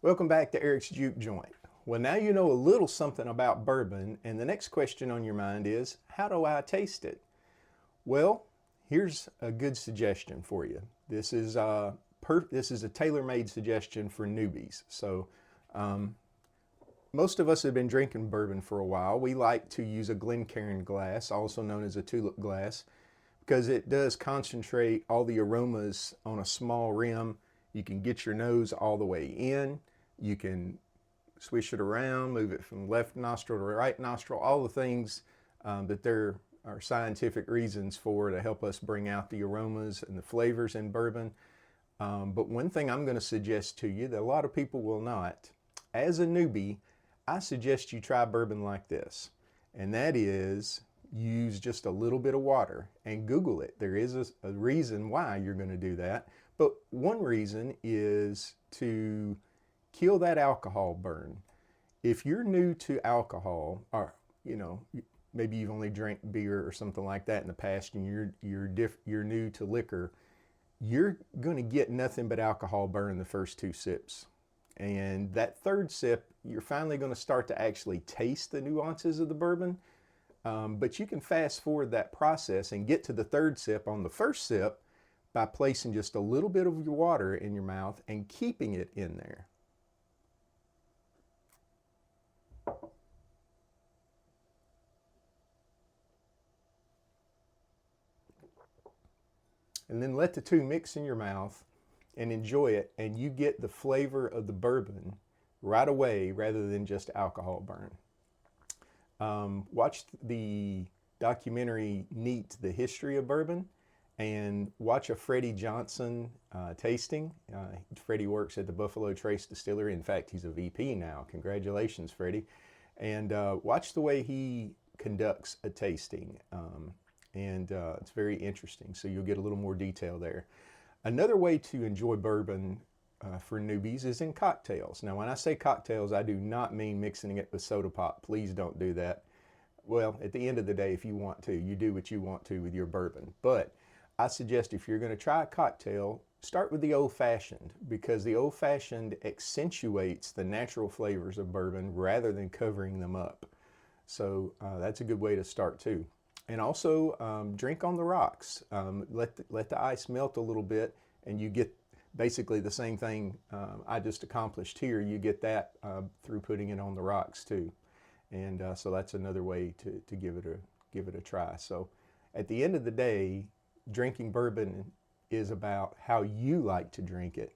Welcome back to Eric's Juke Joint. Well, now you know a little something about bourbon, and the next question on your mind is, how do I taste it? Well, here's a good suggestion for you. This is a tailor-made suggestion for newbies. Most of us have been drinking bourbon for a while. We like to use a Glencairn glass, also known as a tulip glass, because it does concentrate all the aromas on a small rim. You can get your nose all the way in. You can swish it around, move it from left nostril to right nostril, all the things that there are scientific reasons for to help us bring out the aromas and the flavors in bourbon. But one thing I'm going to suggest to you that a lot of people will not, as a newbie, I suggest you try bourbon like this, and that is use just a little bit of water and Google it. There is a reason why you're going to do that, but one reason is to kill that alcohol burn. If you're new to alcohol, or maybe you've only drank beer or something like that in the past, and you're new to liquor, you're going to get nothing but alcohol burn the first two sips. And that third sip, you're finally going to start to actually taste the nuances of the bourbon. But you can fast forward that process and get to the third sip on the first sip by placing just a little bit of your water in your mouth and keeping it in there. And then let the two mix in your mouth and enjoy it, and you get the flavor of the bourbon right away rather than just alcohol burn. Watch the documentary Neat, the History of Bourbon, and watch a Freddie Johnson tasting. Freddie works at the Buffalo Trace Distillery. In fact, he's a VP now. Congratulations, Freddie. And watch the way he conducts a tasting. It's very interesting, so you'll get a little more detail there. Another way to enjoy bourbon for newbies is in cocktails. Now, when I say cocktails, I do not mean mixing it with soda pop. Please don't do that. Well, at the end of the day, if you want to, you do what you want to with your bourbon. But I suggest if you're going to try a cocktail, start with the old-fashioned, because the old-fashioned accentuates the natural flavors of bourbon rather than covering them up. So that's a good way to start too. And also drink on the rocks. Let the ice melt a little bit, and you get basically the same thing I just accomplished here. You get that through putting it on the rocks too. And so that's another way to give it a try. So at the end of the day, drinking bourbon is about how you like to drink it,